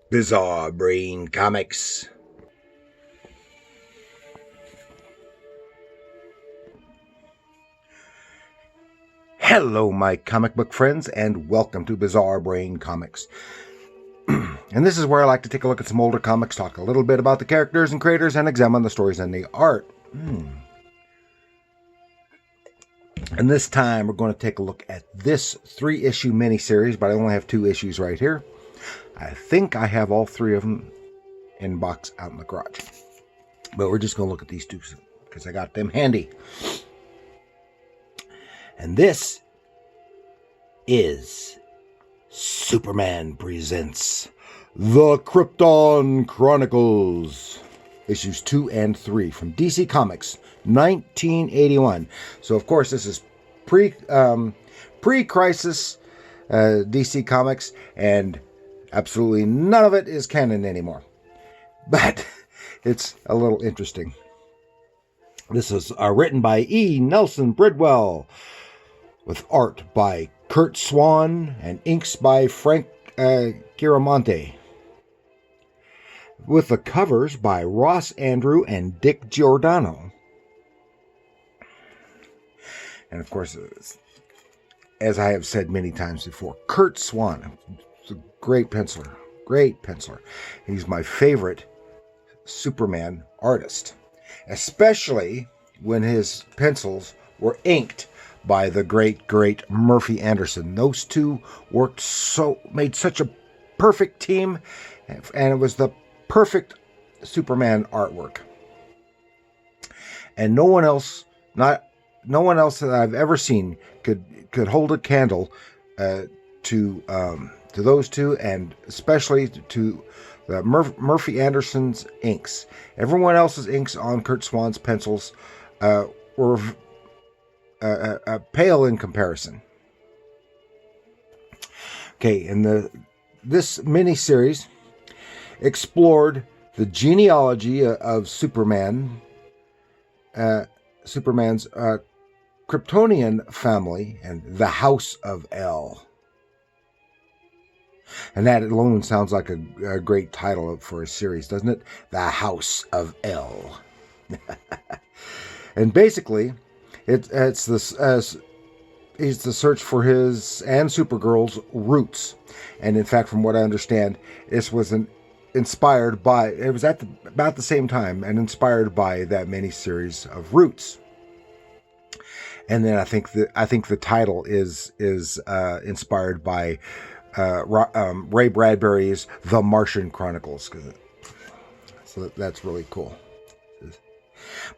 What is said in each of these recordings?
Bizarre Brain Comics. Hello, my comic book friends, and welcome to Bizarre Brain Comics. And this is where I like to take a look at some older comics, talk a little bit about the characters and creators, and examine the stories and the art. And this time we're going to take a look at this 3-issue miniseries, but I only have 2 issues right here. I think I have all 3 of them in box out in the garage. But we're just going to look at these 2 because I got them handy. And this is Superman Presents The Krypton Chronicles, issues 2 and 3 from DC Comics, 1981. So, of course, this is pre-crisis DC Comics, and absolutely none of it is canon anymore. But it's a little interesting. This is written by E. Nelson Bridwell, with art by Swan and inks by Frank Chiaramonte, with the covers by Ross Andrew and Dick Giordano. And of course, as I have said many times before, Swan is a great penciler. He's my favorite Superman artist, especially when his pencils were inked by the great Murphy Anderson. Those two made such a perfect team, and it was the perfect Superman artwork. And no one else that I've ever seen could hold a candle to those two, and especially to the Murphy Anderson's inks. Everyone else's inks on Swan's pencils were pale in comparison. Okay, and this miniseries explored the genealogy of Superman's Kryptonian family and the House of El. And that alone sounds like a great title for a series, doesn't it? The House of El. And basically, it's the search for his and Supergirl's roots. And in fact, from what I understand, this was inspired by, it was at about the same time, and inspired by that miniseries of Roots. And then I think the title is inspired by Ray Bradbury's The Martian Chronicles. So that's really cool.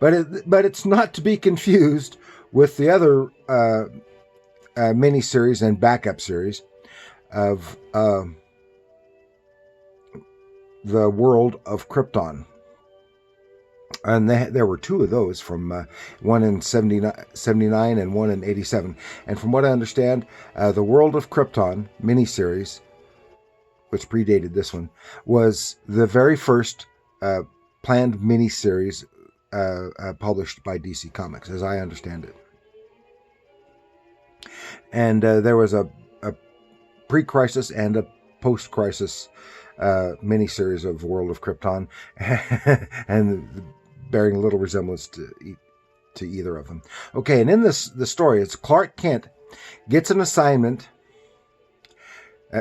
But it's not to be confused with the other miniseries and backup series of the World of Krypton. And there were 2 of those, from one in 79 and one in 87. And from what I understand, the World of Krypton miniseries, which predated this one, was the very first planned miniseries published by DC Comics, as I understand it. And there was a pre-crisis and a post-crisis miniseries of World of Krypton, and bearing little resemblance to either of them. Okay, and in the story, it's Clark Kent gets an assignment.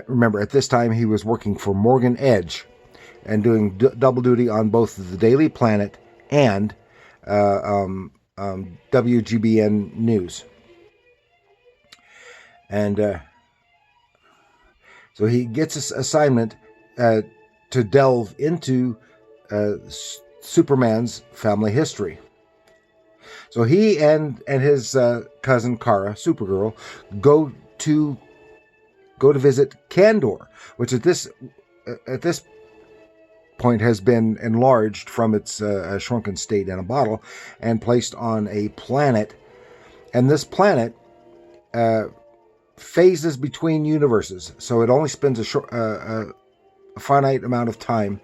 Remember, at this time he was working for Morgan Edge and doing double duty on both the Daily Planet and WGBN News. And so he gets this assignment to delve into Superman's family history. So he and his cousin Kara, Supergirl, go to visit Kandor, which at this point has been enlarged from its shrunken state in a bottle and placed on a planet. And this planet phases between universes, so it only spends a finite amount of time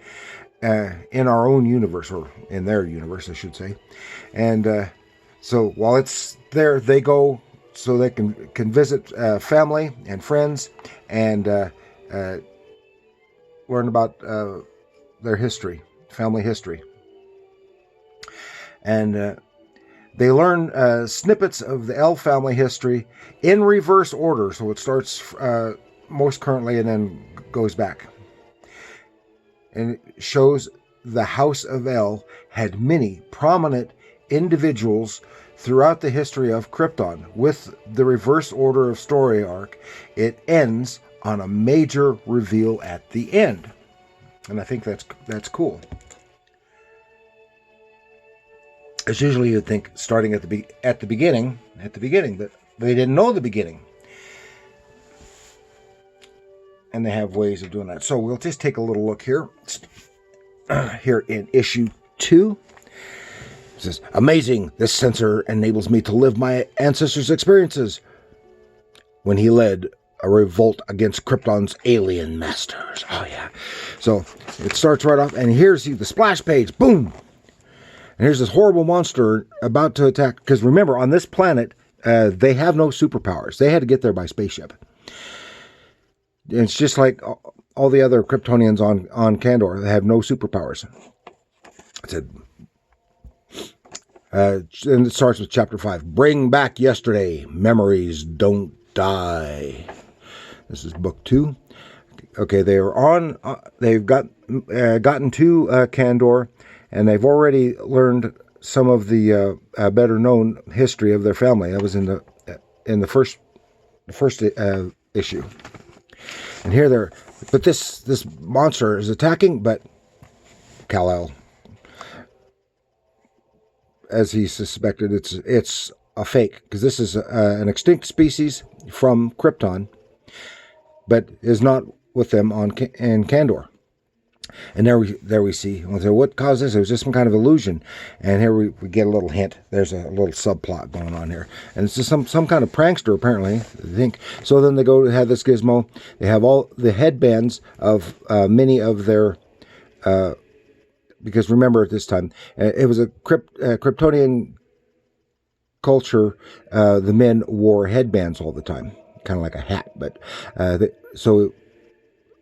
in our own universe, or in their universe, I should say. And so while it's there, they go so they can visit family and friends, and learn about their history, family history. And they learn snippets of the El family history in reverse order. So it starts most currently and then goes back. And it shows the House of El had many prominent individuals throughout the history of Krypton. With the reverse order of story arc, it ends on a major reveal at the end. And I think that's cool. As usually you'd think starting at the beginning, but they didn't know the beginning. And they have ways of doing that. So we'll just take a little look here. Here in issue 2. It says, amazing, this sensor enables me to live my ancestors' experiences when he led a revolt against Krypton's alien masters. Oh, yeah. So it starts right off, and here's the splash page. Boom! And here's this horrible monster about to attack. Because remember, on this planet, they have no superpowers. They had to get there by spaceship. And it's just like all the other Kryptonians on Kandor. They have no superpowers. It said, and it starts with chapter 5. Bring back yesterday. Memories don't die. This is book 2. Okay, they are on. They've gotten to Kandor, and they've already learned some of the better known history of their family. That was in the first issue. And here they're, but this monster is attacking, but Kal-El, as he suspected, it's a fake, because this is an extinct species from Krypton, but is not with them in Kandor. And there we see. We'll say, what caused this? It was just some kind of illusion. And here we get a little hint. There's a little subplot going on here. And it's just some kind of prankster, apparently, I think. So then they go to have this gizmo. They have all the headbands of many of their... because remember, at this time, it was a Kryptonian culture. The men wore headbands all the time. Kind of like a hat. But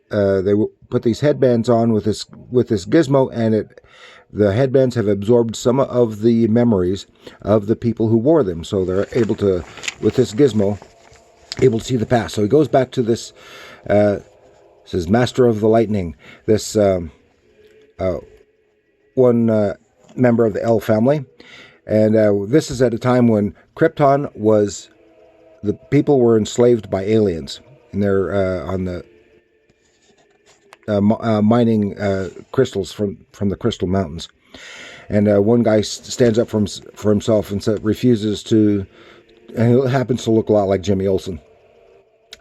they put these headbands on with this gizmo, and the headbands have absorbed some of the memories of the people who wore them. So they're able to, with this gizmo, able to see the past. So he goes back to this, says Master of the Lightning, this one member of the El family. And this is at a time when Krypton the people were enslaved by aliens. And they're on the mining crystals from the Crystal Mountains, and one guy stands up for himself and refuses to, and he happens to look a lot like Jimmy Olsen,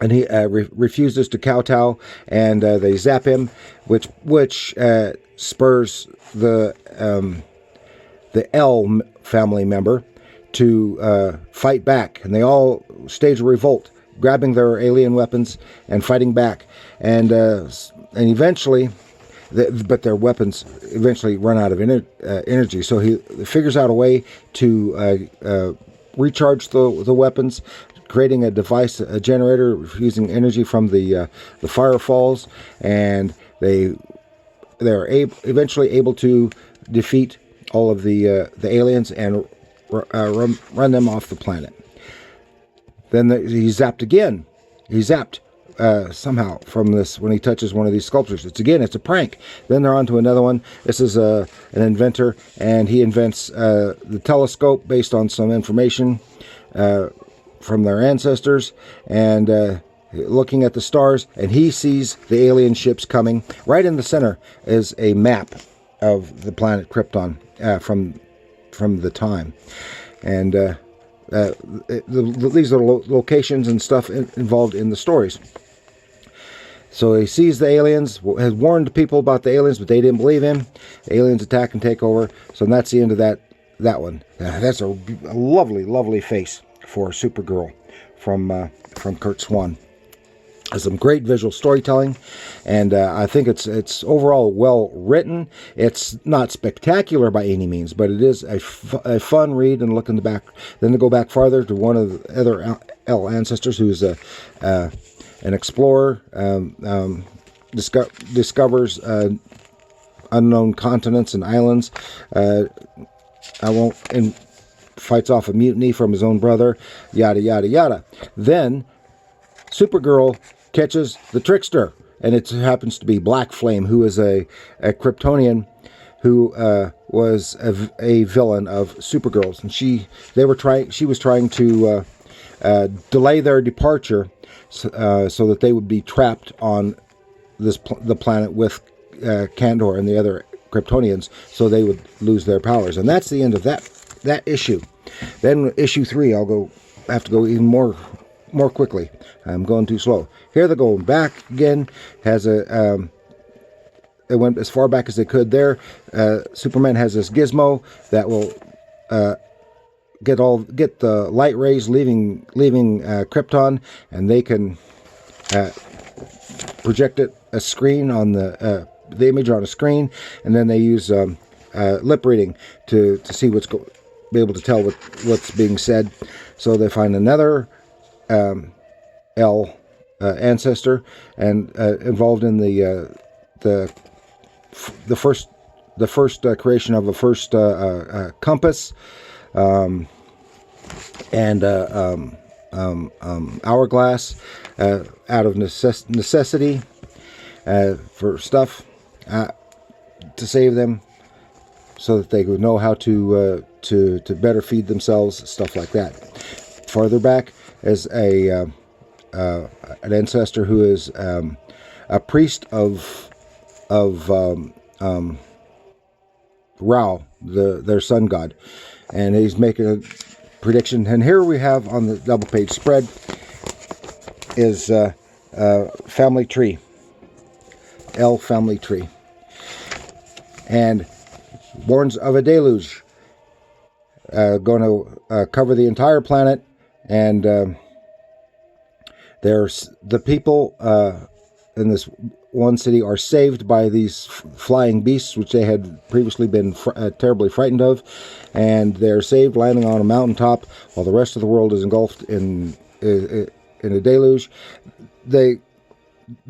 and he refuses to kowtow, and they zap him, which spurs the El family member to fight back, and they all stage a revolt, grabbing their alien weapons and fighting back, and eventually, but their weapons eventually run out of energy. So he figures out a way to recharge the weapons, creating a device, a generator, using energy from the firefalls, and they're eventually able to defeat all of the aliens and run them off the planet. Then he's zapped again. He's zapped. Somehow from this, when he touches one of these sculptures. It's a prank. Then they're on to another one. This is an inventor, and he invents the telescope based on some information from their ancestors, and looking at the stars, and he sees the alien ships coming. Right in the center is a map of the planet Krypton from the time, and these are locations and stuff involved in the stories. So he sees the aliens, has warned people about the aliens, but they didn't believe him. The aliens attack and take over. So that's the end of that one. That's a lovely, lovely face for Supergirl from Kurt Swan. Has some great visual storytelling, and I think it's overall well written. It's not spectacular by any means, but it is a fun read. And look in the back, then to go back farther to one of the other El ancestors, who's an explorer, discovers unknown continents and islands. And fights off a mutiny from his own brother, yada, yada, yada. Then Supergirl catches the trickster, and it happens to be Black Flame, who is a Kryptonian who was a villain of Supergirl's. And she was trying to delay their departure so that they would be trapped on the planet with Kandor and the other Kryptonians, so they would lose their powers. And that's the end of that issue. Then issue 3, have to go even more quickly. I'm going too slow. Here they're going back again. They went as far back as they could there. Superman has this gizmo that will get the light rays leaving Krypton, and they can project a screen on the image on a screen, and then they use lip reading to see be able to tell what's being said. So they find another L ancestor and involved in the first creation of the first compass and hourglass out of necessity for stuff to save them, so that they would know how to better feed themselves, stuff like that. Farther back is an ancestor who is a priest of Ra, their sun god, and he's making a prediction. And here we have on the double page spread is family tree, L family tree, and warns of a deluge going to cover the entire planet, and there's the people in this one city are saved by these flying beasts, which they had previously been terribly frightened of, and they're saved, landing on a mountaintop, while the rest of the world is engulfed in a deluge. The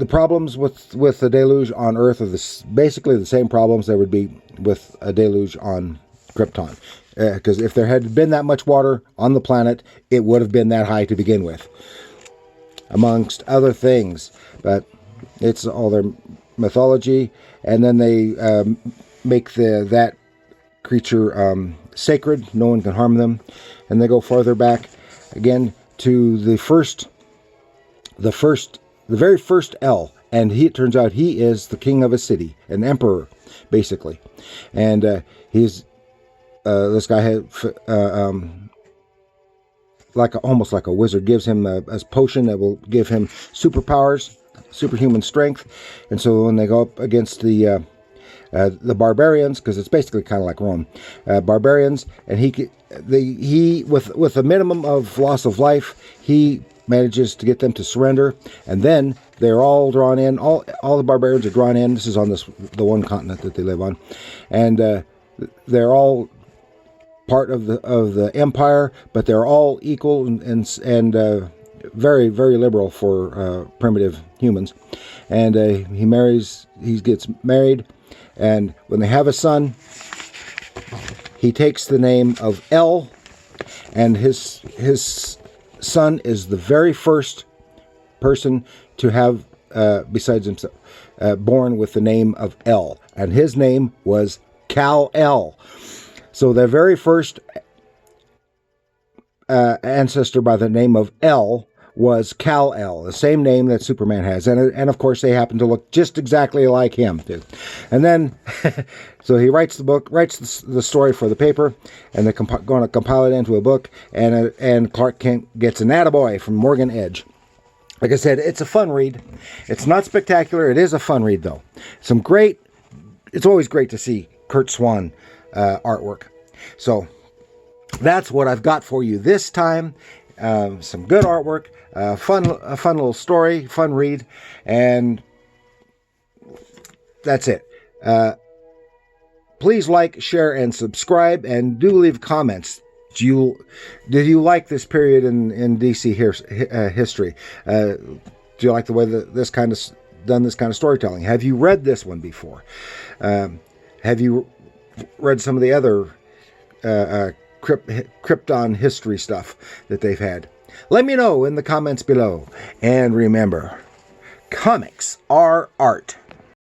problems with the deluge on Earth are basically the same problems there would be with a deluge on Krypton. Because if there had been that much water on the planet, it would have been that high to begin with, amongst other things. But it's all their mythology, and then they make that creature sacred. No one can harm them, and they go farther back again to the very first L, and it turns out he is the king of a city, an emperor, basically, and he's this guy had almost like a wizard, gives him a potion that will give him superpowers, superhuman strength. And so when they go up against the barbarians, because it's basically kind of like Rome, barbarians, and he with a minimum of loss of life, he manages to get them to surrender, and then they're all drawn in. All the barbarians are drawn in. This is on the one continent that they live on, and they're all part of the empire, but they're all equal and very, very liberal for primitive humans. And he gets married, and when they have a son, he takes the name of L, and his son is the very first person to have, besides himself, born with the name of L, and his name was Kal-El. So the very first ancestor by the name of L was Kal-El, the same name that Superman has. And of course, they happen to look just exactly like him, too. And then, so he writes the story for the paper, and they're going to compile it into a book, and Clark Kent gets an attaboy from Morgan Edge. Like I said, it's a fun read. It's not spectacular. It is a fun read, though. It's always great to see Kurt Swan artwork. So that's what I've got for you this time. Some good artwork, a fun little story, fun read, and that's it. Please like, share, and subscribe, and do leave comments. Did you like this period in DC history? Do you like the way that this kind of done this kind of storytelling. Have you read this one before? Have you read some of the other Krypton history stuff that they've had? Let me know in the comments below. And remember, comics are art.